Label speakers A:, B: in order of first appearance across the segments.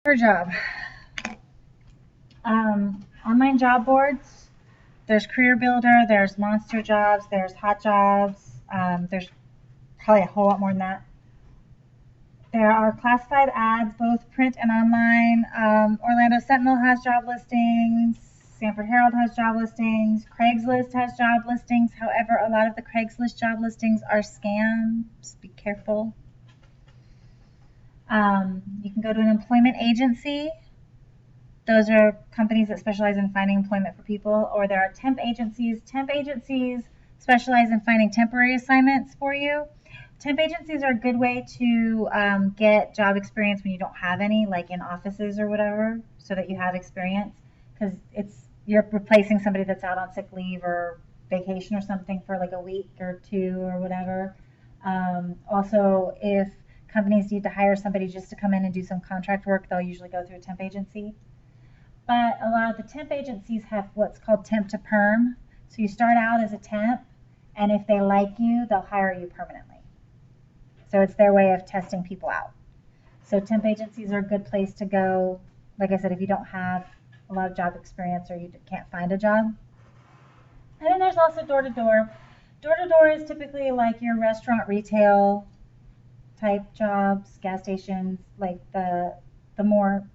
A: For job. Online job boards. There's Career Builder, there's Monster Jobs, there's Hot Jobs, there's probably a whole lot more than that. There are classified ads, both print and online. Orlando Sentinel has job listings. Sanford Herald has job listings. Craigslist has job listings. However, a lot of the Craigslist job listings are scams. Be careful. You can go to an employment agency. Those are companies that specialize in finding employment for people. Or there are temp agencies. Temp agencies specialize in finding temporary assignments for you. Temp agencies are a good way to get job experience when you don't have any, like in offices or whatever, so that you have experience, because you're replacing somebody that's out on sick leave or vacation or something for like a week or two or whatever. Also, if companies need to hire somebody just to come in and do some contract work, they'll usually go through a temp agency. But a lot of the temp agencies have what's called temp to perm. So you start out as a temp, and if they like you, they'll hire you permanently. So it's their way of testing people out. So temp agencies are a good place to go, like I said, if you don't have a lot of job experience or you can't find a job. And then there's also door-to-door. Door-to-door is typically like your restaurant, retail type jobs, gas stations, like the more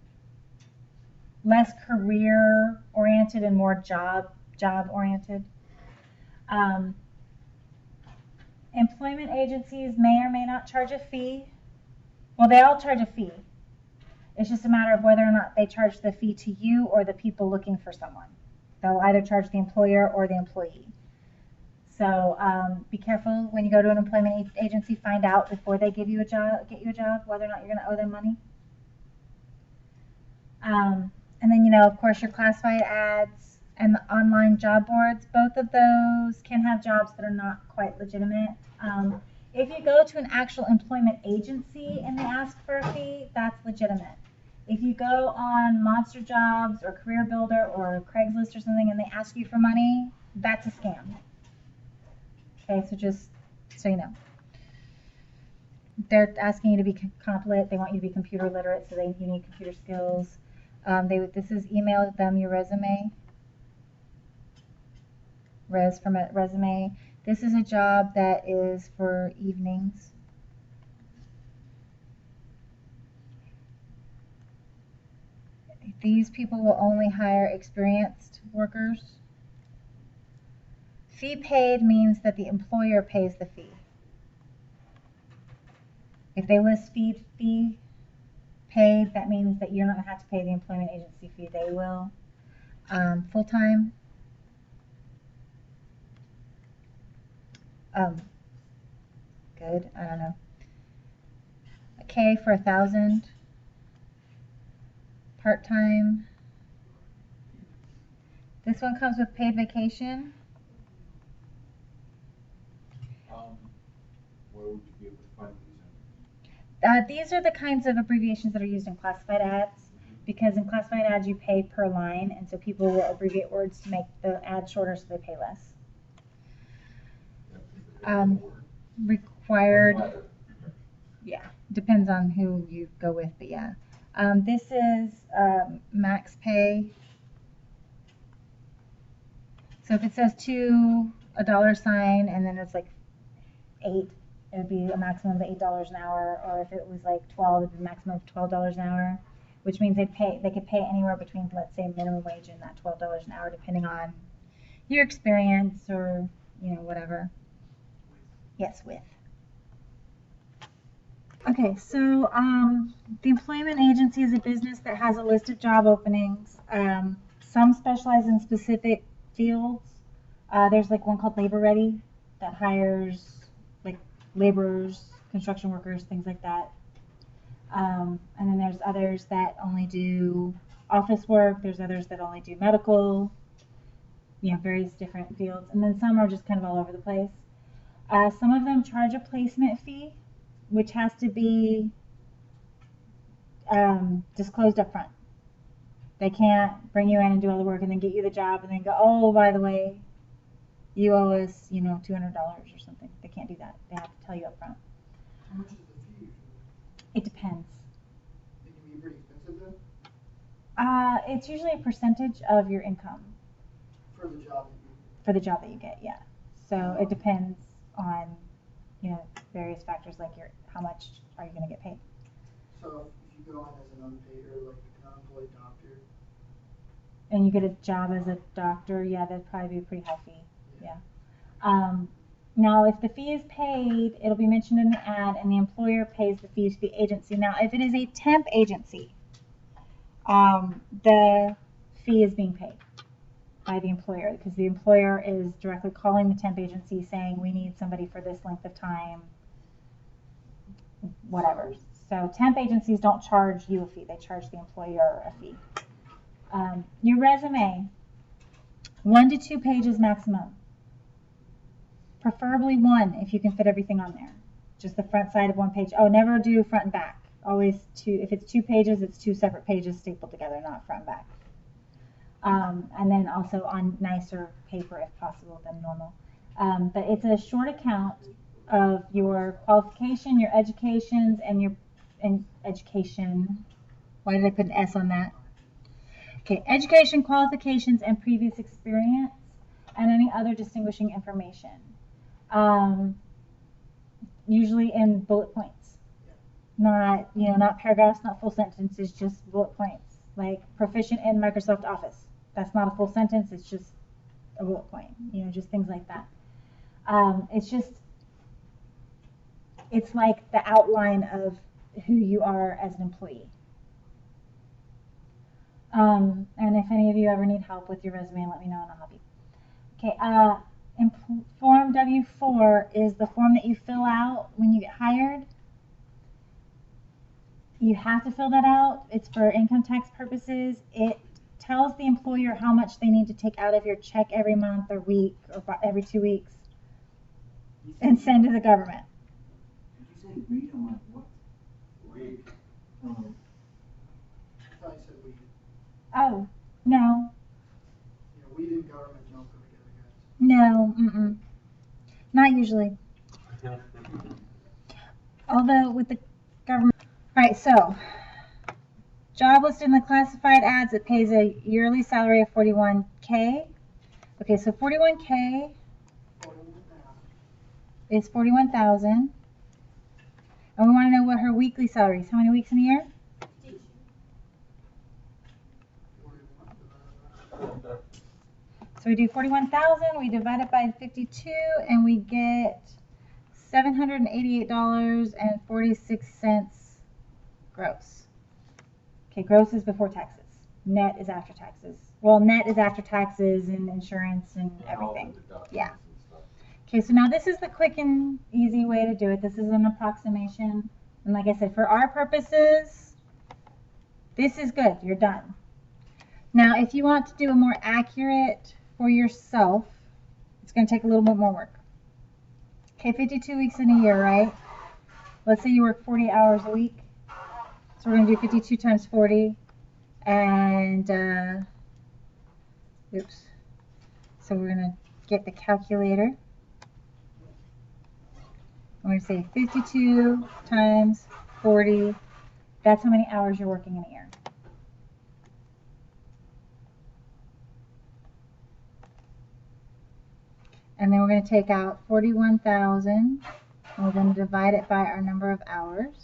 A: less career oriented and more job oriented. Employment agencies may or may not charge a fee. Well, they all charge a fee. It's just a matter of whether or not they charge the fee to you or the people looking for someone. They'll either charge the employer or the employee. So be careful when you go to an employment agency. Find out before they get you a job, whether or not you're going to owe them money. And then, of course, your classified ads and the online job boards. Both of those can have jobs that are not quite legitimate. If you go to an actual employment agency and they ask for a fee, that's legitimate. If you go on Monster Jobs or Career Builder or Craigslist or something and they ask you for money, that's a scam. Okay, so just so you know. They're asking you to be competent. They want you to be computer literate, so you need computer skills. This is email them your resume. Resume. This is a job that is for evenings. These people will only hire experienced workers. Fee paid means that the employer pays the fee. If they list fee paid, that means that you're not going to have to pay the employment agency fee. They will. Full-time. Good. I don't know. Okay, for 1,000. Part-time. This one comes with paid vacation.
B: Where would you be able to find these?
A: These are the kinds of abbreviations that are used in classified ads, because in classified ads you pay per line, and so people will abbreviate words to make the ad shorter so they pay less. Required, yeah, depends on who you go with, but yeah. This is max pay. So if it says $2, a $sign, and then it's like 8, it would be a maximum of $8 an hour. Or if it was like 12, it would be a maximum of $12 an hour, which means they could pay anywhere between, let's say, minimum wage and that $12 an hour, depending on your experience or whatever. Yes, with. Okay, so the employment agency is a business that has a list of job openings. Some specialize in specific fields. There's like one called Labor Ready that hires like laborers, construction workers, things like that. And then there's others that only do office work. There's others that only do medical, various different fields. And then some are just kind of all over the place. Some of them charge a placement fee, which has to be disclosed up front. They can't bring you in and do all the work and then get you the job and then go, oh, by the way, you owe us, $200 or something. They can't do that. They have to tell you up front.
B: How much is the fee?
A: It depends.
B: It can be pretty expensive then?
A: It's usually a percentage of your income
C: For the job that you.
A: for the job that you get, yeah. So it depends on, various factors like how much are you going to get paid.
C: So if you go in as an unpaid or like an unemployed doctor.
A: And you get a job as a doctor, yeah, that'd probably be a pretty high fee, yeah. Now, if the fee is paid, it'll be mentioned in the ad, and the employer pays the fees to the agency. Now, if it is a temp agency, the fee is being paid by the employer because the employer is directly calling the temp agency saying we need somebody for this length of time, whatever. So temp agencies don't charge you a fee, they charge the employer a fee. Your resume, 1 to 2 pages maximum. Preferably 1 if you can fit everything on there. Just the front side of 1 page. Oh, never do front and back. Always 2. If it's 2 pages, it's 2 separate pages stapled together, not front and back. And then also on nicer paper if possible than normal. But it's a short account of your qualification, your educations, and education. Why did I put an S on that? Okay, education, qualifications, and previous experience, and any other distinguishing information. Usually in bullet points, not paragraphs, not full sentences, just bullet points. Like proficient in Microsoft Office. That's not a full sentence. It's just a bullet point. Just things like that. It's like the outline of who you are as an employee. And if any of you ever need help with your resume, let me know and I'll help you. Okay, Form W-4 is the form that you fill out when you get hired. You have to fill that out. It's for income tax purposes. It tells the employer how much they need to take out of your check every month or week or every 2 weeks and send to the government.
B: Did you say read? I'm like, what? Read.
C: I thought you said weed.
A: Oh, no.
C: Yeah, weed and government don't go together, guys.
A: No, not usually. Although with the government. Alright, so job listed in the classified ads, it pays a yearly salary of $41K. Okay, so $41K is $41,000. And we want to know what her weekly salary is. How many weeks in a year? So we do 41,000, we divide it by 52, and we get $788.46 gross. Okay, gross is before taxes. Net is after taxes. Well, net is after taxes and insurance and everything. Yeah. Okay, so now this is the quick and easy way to do it. This is an approximation. And like I said, for our purposes, this is good. You're done. Now, if you want to do a more accurate for yourself, it's going to take a little bit more work. Okay, 52 weeks in a year, right? Let's say you work 40 hours a week. So we're going to do 52 times 40. And, oops. So we're going to get the calculator. I'm going to say 52 times 40. That's how many hours you're working in a year. And then we're going to take out 41,000, and we're going to divide it by our number of hours.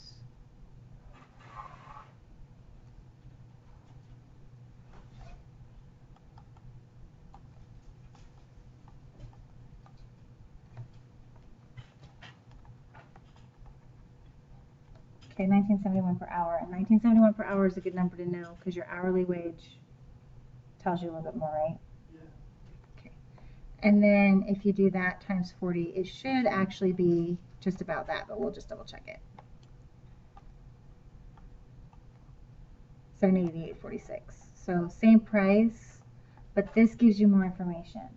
A: Okay, 1971 per hour. And 1971 per hour is a good number to know because your hourly wage tells you a little bit more, right? And then if you do that times 40, it should actually be just about that, but we'll just double check it. 788.46. So same price, but this gives you more information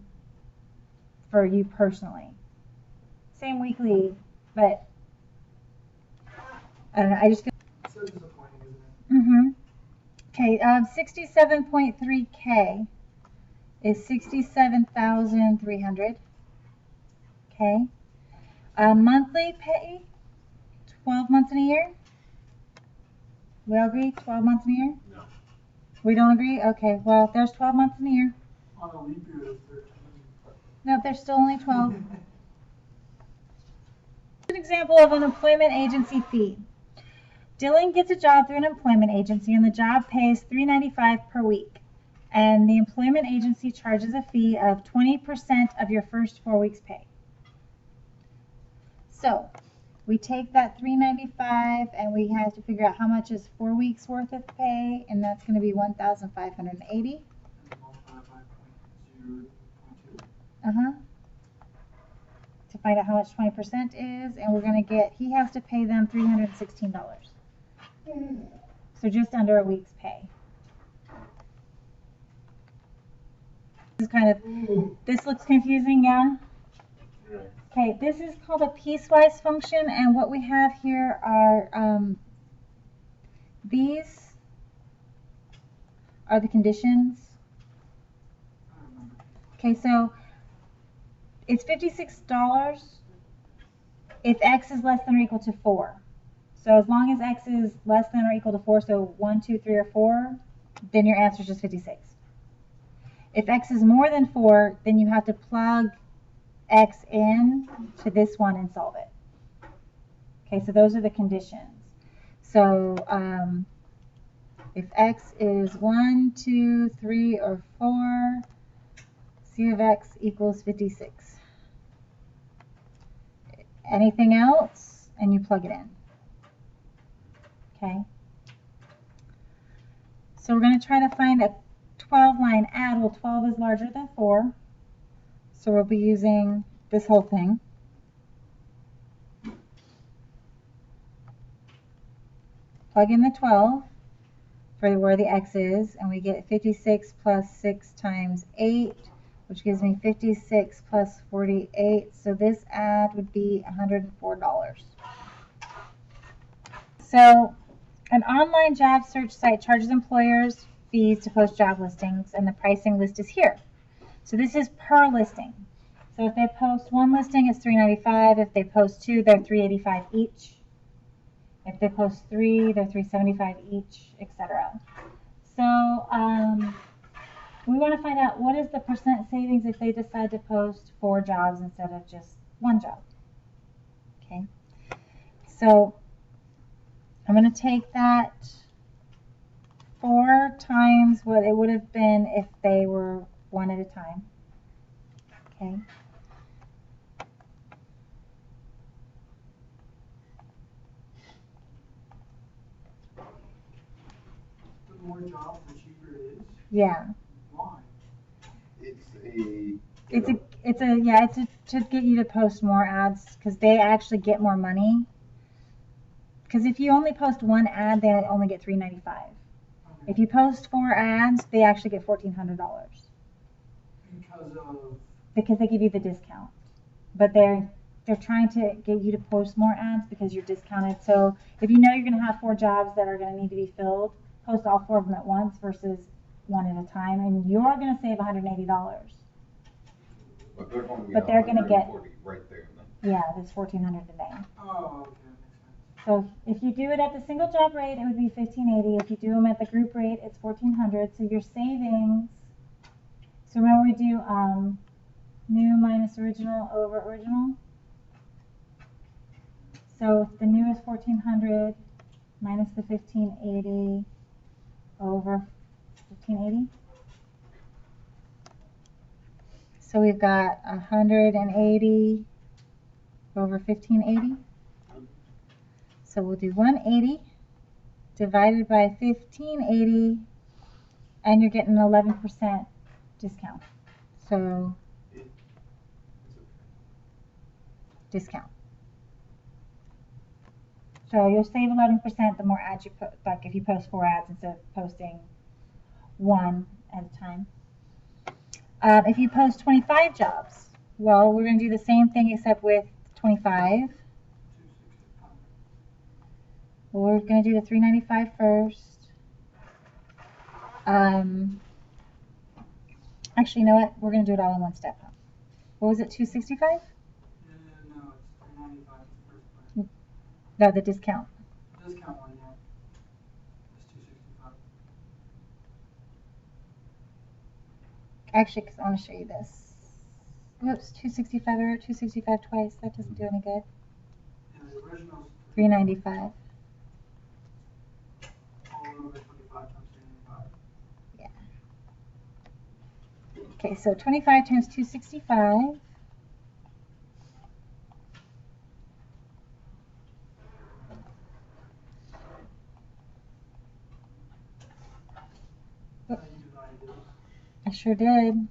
A: for you personally. Same weekly, but I don't know. I just feel.
C: So disappointing, isn't it?
A: Okay. 67.3K. Is 67,300. Okay. Monthly pay, 12 months in a year. We all agree, 12 months in a year?
B: No.
A: We don't agree? Okay, well, there's 12 months in a year.
C: On a leap year, there's 13.
A: Nope, there's still only 12. An example of an employment agency fee. Dylan gets a job through an employment agency and the job pays $3.95 per week. And the employment agency charges a fee of 20% of your first 4 weeks' pay. So we take that $3.95 and we have to figure out how much is 4 weeks worth of pay, and that's going to be $1,580.
C: And multiply by 0.2.
A: Uh-huh. To find out how much 20% is, and we're going to get, he has to pay them $316. So just under a week's pay. This is kind of, this looks confusing, yeah? Okay, this is called a piecewise function, and what we have here are these are the conditions.
C: I remember.
A: Okay, so it's $56 if x is less than or equal to 4. So as long as x is less than or equal to 4, so 1, 2, 3, or 4, then your answer is just 56. If x is more than 4, then you have to plug x in to this one and solve it. Okay, so those are the conditions. So if x is 1, 2, 3, or 4, c of x equals 56. Anything else, and you plug it in. Okay. So we're going to try to find a 12-line add. Well, 12 is larger than 4. So we'll be using this whole thing. Plug in the 12 for where the x is, and we get 56 plus 6 times 8, which gives me 56 plus 48. So this add would be $104. So an online job search site charges employers fees to post job listings, and the pricing list is here. So this is per listing. So if they post one listing, it's $3.95. If they post 2, they're $3.85 each. If they post 3, they're $3.75 each, etc. So we want to find out what is the percent savings if they decide to post 4 jobs instead of just 1 job. Okay. So I'm going to take that 4 times what it would have been if they were one at a time. Okay.
C: The more jobs, the cheaper it is.
A: Yeah.
C: Why?
A: It's to get you to post more ads because they actually get more money. Because if you only post 1 ad, they only get $3.95.
C: Okay.
A: If you post 4 ads, they actually get $1,400
C: Because
A: they give you the discount. But they're trying to get you to post more ads because you're discounted. So if you know you're going to have 4 jobs that are going to need to be filled, post all 4 of them at once versus 1 at a time, and you're going to save $180.
D: But they're going to get
A: But they're gonna get-
D: 140 right there and then.
A: Yeah, that's $1,400 a day.
C: oh, okay, that makes sense.
A: So if you do it at the single job rate, it would be $1,580. If you do them at the group rate, it's $1,400. So your savings. So remember we do new minus original over original. So the new is 1,400 minus the 1,580 over 1,580. So we've got 180 over 1,580. So we'll do 180 divided by 1,580, and you're getting an 11% discount. So discount. So you'll save 11% the more ads you put, like if you post 4 ads instead of posting 1 at a time. If you post 25 jobs, well, we're going to do the same thing except with 25.
C: 265.
A: Well, we're going to do the $3.95 first. Actually, you know what? We're going to do it all in one step. What was it, 265?
C: No, it's 395 is the first plan.
A: No, the discount.
C: Discount one, yeah. It's 265.
A: Actually, because I want to show you this. Oops, 265. I wrote 265 twice. That doesn't do any good.
C: And the original's
A: 395.
C: all over 25 times 395.
A: Okay, so 25 times 265.
C: You divided it.
A: I sure did.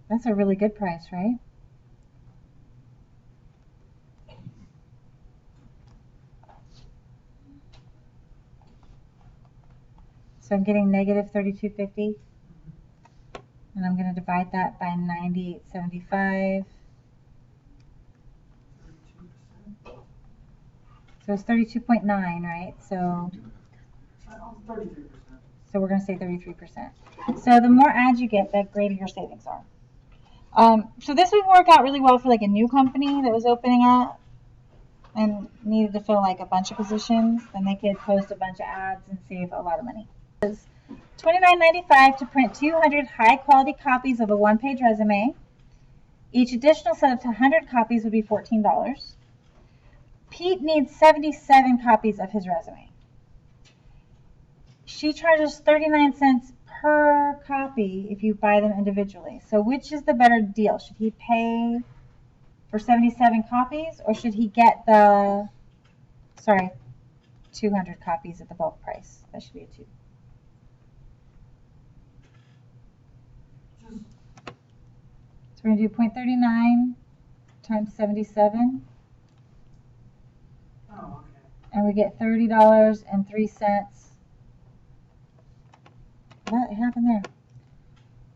A: That's a really good price, right? So I'm getting negative 3250. And I'm going to divide that by 9875.
C: 32%.
A: So it's 32.9, right? So
C: 33%.
A: we're going to say 33%. So the more ads you get, the greater your savings are. So this would work out really well for like a new company that was opening up and needed to fill like a bunch of positions. Then they could post a bunch of ads and save a lot of money. $29.95 to print 200 high-quality copies of a one-page resume. Each additional set of 100 copies would be $14. Pete needs 77 copies of his resume. She charges 39 cents per copy if you buy them individually. So which is the better deal? Should he pay for 77 copies, or should he get 200 copies at the bulk price? That should be a 2. So we're going to do 0.39 times 77.
C: Oh, okay.
A: And we get $30.03. What happened there?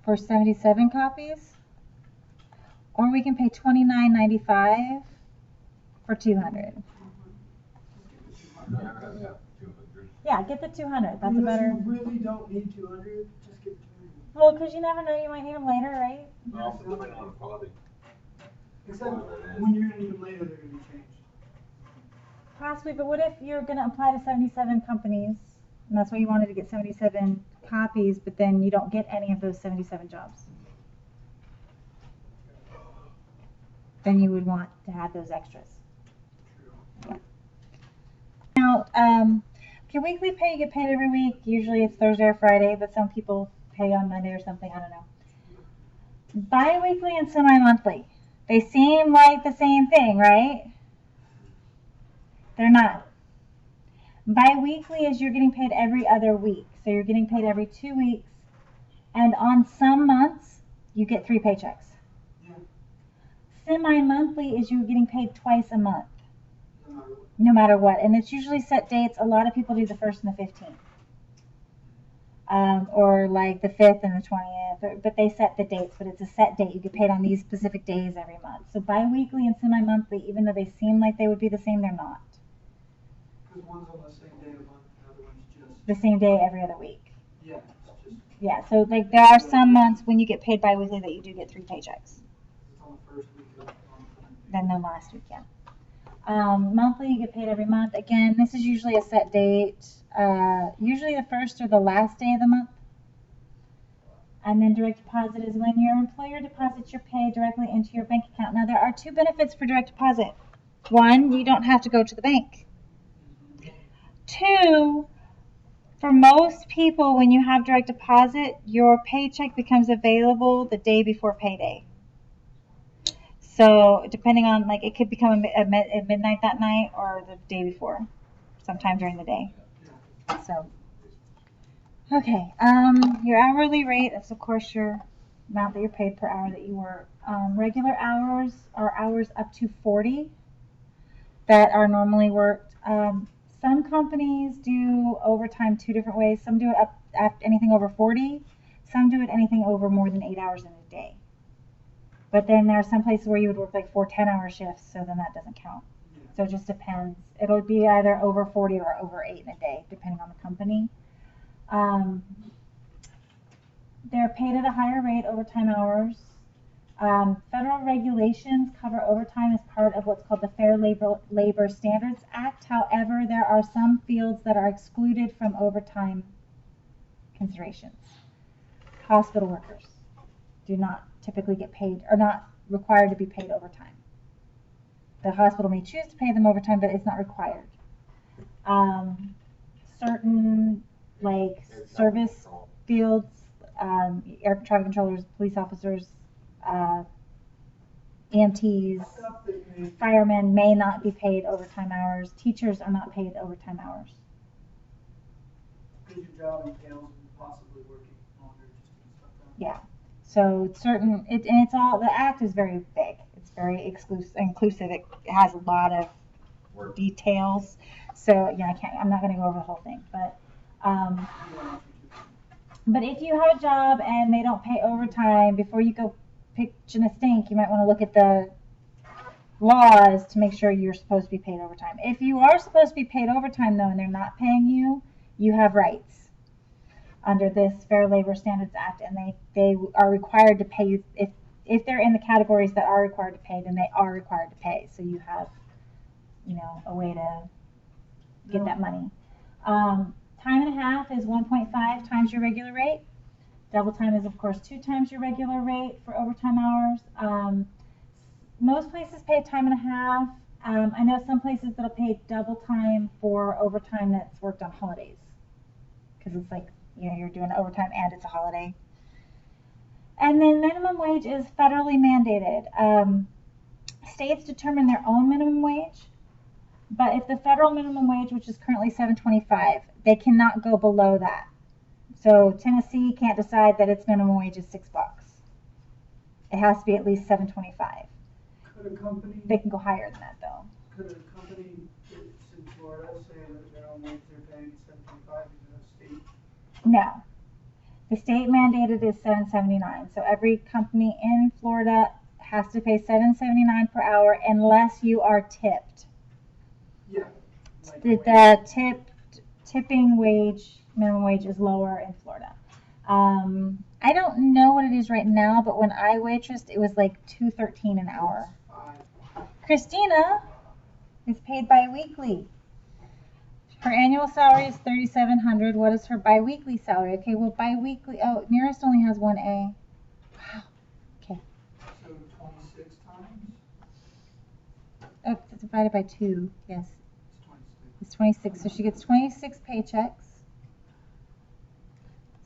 A: For 77 copies. Or we can pay $29.95 for 200. Yeah, get the 200. That's a better.
C: You really don't need 200. Just get 200.
A: Well, because you never know, you might need them later, right?
D: No, depending on the quality.
C: Except when you're gonna need them later, they're gonna be changed.
A: Possibly, but what if you're going to apply to 77 companies, and that's why you wanted to get 77 copies, but then you don't get any of those 77 jobs? Then you would want to have those extras.
C: True.
A: Now, okay, weekly pay, you get paid every week. Usually it's Thursday or Friday, but some people pay on Monday or something. I don't know. Bi-weekly and semi-monthly. They seem like the same thing, right? They're not. Bi-weekly is you're getting paid every other week. So you're getting paid every 2 weeks. And on some months, you get 3 paychecks.
C: Yeah.
A: Semi-monthly is you're getting paid twice a month.
C: No matter what.
A: No matter what. And it's usually set dates. A lot of people do the 1st and the 15th. Or like the 5th and the 20th. But they set the dates, but it's a set date. You get paid on these specific days every month. So bi-weekly and semi-monthly, even though they seem like they would be the same, they're not.
C: Because one's on the same day a month, and the other one's just.
A: The same day every other week.
C: Yeah, it's just.
A: Yeah, so like there are some months when you get paid bi-weekly that you do get 3 paychecks.
C: It's on the first week of the month.
A: Then the last week, yeah. Monthly, you get paid every month. Again, this is usually a set date. Usually the first or the last day of the month. And then direct deposit is when your employer deposits your pay directly into your bank account. Now, there are 2 benefits for direct deposit. 1, you don't have to go to the bank. 2, for most people, when you have direct deposit, your paycheck becomes available the day before payday. So depending on, like, it could become at midnight that night or the day before, sometime during the day. So, okay, your hourly rate is, of course, your amount that you're paid per hour that you work. Regular hours are hours up to 40 that are normally worked. Some companies do overtime 2 different ways. Some do it up anything over 40. Some do it anything over more than 8 hours in a day. But then there are some places where you would work like 4 10-hour shifts, so then that doesn't count. So it just depends. It'll be either over 40 or over 8 in a day, depending on the company. They're paid at a higher rate, overtime hours. Federal regulations cover overtime as part of what's called the Fair Labor Standards Act. However, there are some fields that are excluded from overtime considerations. hospital workers do not typically get paid, are not required to be paid overtime. The hospital may choose to pay them overtime, but it's not required. Certain like service fields, air traffic controllers, police officers, EMTs,
C: Stuff that may,
A: firemen may not be paid overtime hours. Teachers are not paid overtime hours.
C: because your job entails possibly working longer just to get stuff done.
A: Yeah. So certain, and it's all, the act is very big. It's very inclusive. It has a lot of details. So yeah, I'm not going to go over the whole thing, but
C: You don't have to.
A: but if you have a job and they don't pay overtime, before you go pitching a stink, you might want to look at the laws to make sure you're supposed to be paid overtime. If you are supposed to be paid overtime though, and they're not paying you, you have rights under this Fair Labor Standards Act, and they are required to pay you if they're in the categories that are required to pay, then they are required to pay. So you have, a way to get that money. Time and a half is 1.5 times your regular rate. Double time is, of course, 2 times your regular rate for overtime hours. Most places pay time and a half. I know some places that'll pay double time for overtime that's worked on holidays. Because it's like, you're doing overtime and it's a holiday. And then minimum wage is federally mandated. States determine their own minimum wage. But if the federal minimum wage, which is currently $7.25, they cannot go below that. So Tennessee can't decide that its minimum wage is $6. It has to be at least $7.25.
C: Could a company,
A: They can go higher than that though.
C: could a company that's in Florida say that their own wage they're paying $7.25 even though state?
A: No. The state mandated is $7.79. So every company in Florida has to pay $7.79 per hour unless you are tipped.
C: Yeah.
A: The tipping wage, minimum wage is lower in Florida. I don't know what it is right now, but when I waitressed, it was like $2.13 an hour. Christina is paid bi-weekly. Her annual salary is $3,700. What is her bi-weekly salary? Okay, well, bi-weekly. Oh, Nearest only has 1A. Wow. Okay.
C: So 26 times?
A: Oh, it's divided by 2. Yes,
C: It's 26.
A: it's 26. So she gets 26 paychecks.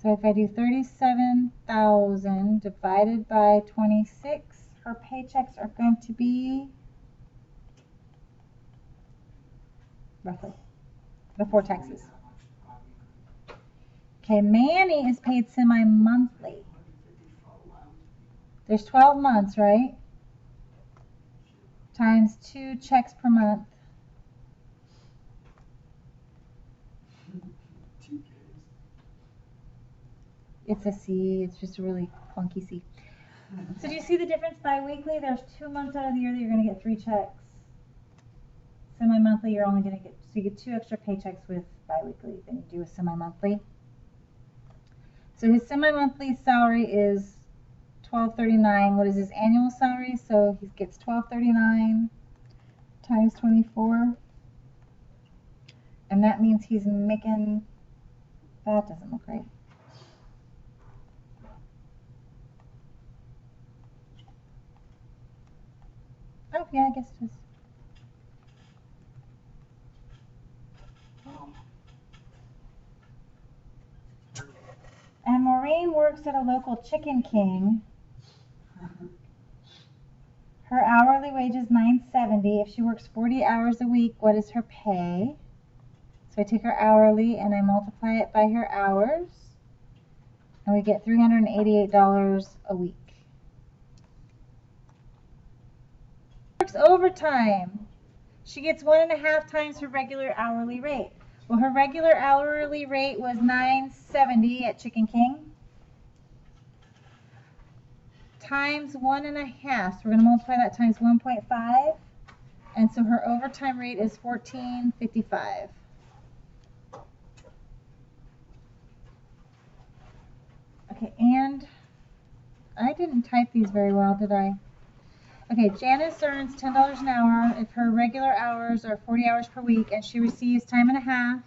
A: So if I do 37,000 divided by 26, her paychecks are going to be roughly before taxes. Okay, Manny is paid semi-monthly. There's 12 months, right? Times 2 checks per month. It's a C. It's just a really clunky C. So do you see the difference bi-weekly? There's 2 months out of the year that you're going to get 3 checks. Semi-monthly, you're only going to get, so you get 2 extra paychecks with bi-weekly than you do with semi-monthly. So his semi-monthly salary is $12.39. What is his annual salary? So he gets $12.39 times 24. And that means he's making, that doesn't look right. Oh, yeah, I guess it is. And Maureen works at a local Chicken King. Her hourly wage is $9.70. If she works 40 hours a week, what is her pay? So I take her hourly and I multiply it by her hours. And we get $388 a week. Works overtime. She gets 1.5 times her regular hourly rate. Well, her regular hourly rate was $9.70 at Chicken King. Times 1.5. So we're going to multiply that times 1.5. And so her overtime rate is $14.55. Okay, and I didn't type these very well, did I? Okay, Janice earns $10 an hour if her regular hours are 40 hours per week, and she receives time and a half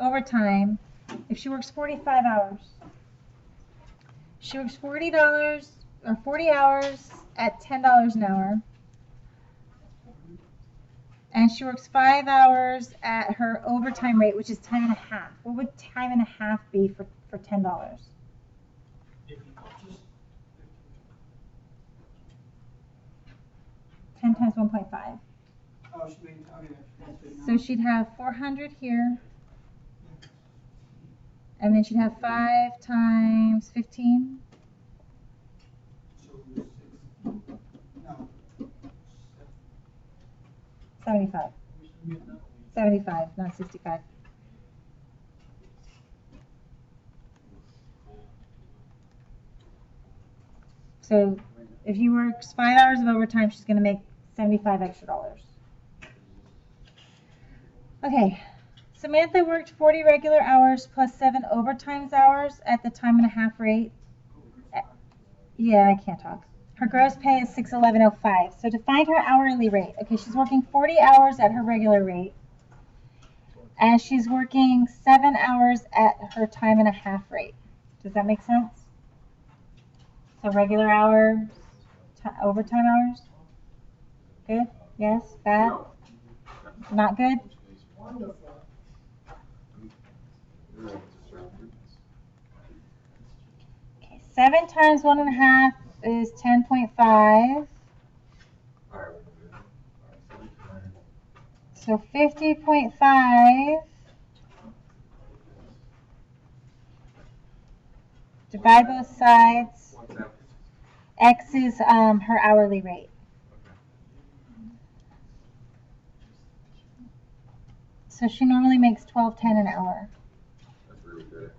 A: overtime if she works 45 hours. She works $40 or 40 hours at $10 an hour. And she works 5 hours at her overtime rate, which is time and a half. What would time and a half be for $10?
C: Just
A: 10 times 1.5.
C: oh, she made okay. That's good
A: So
C: now.
A: she'd have 400 here, and then she'd have 5 times 15.
C: So 6. No.
A: 75. 75, not 65. So if she works 5 hours of overtime, she's going to make 75 extra dollars. Okay, Samantha worked 40 regular hours plus 7 overtime hours at the time and a half rate. Yeah, I can't talk. Her gross pay is $611.05. So to find her hourly rate, okay, she's working 40 hours at her regular rate, and she's working 7 hours at her time and a half rate. Does that make sense? So regular hours, overtime hours? Good? Yes? Bad? Not good? Okay, 7 times 1.5 is 10.5. So 50.5 divide both sides. X is her hourly rate. So she normally makes $12.10 an hour.
D: That's really good.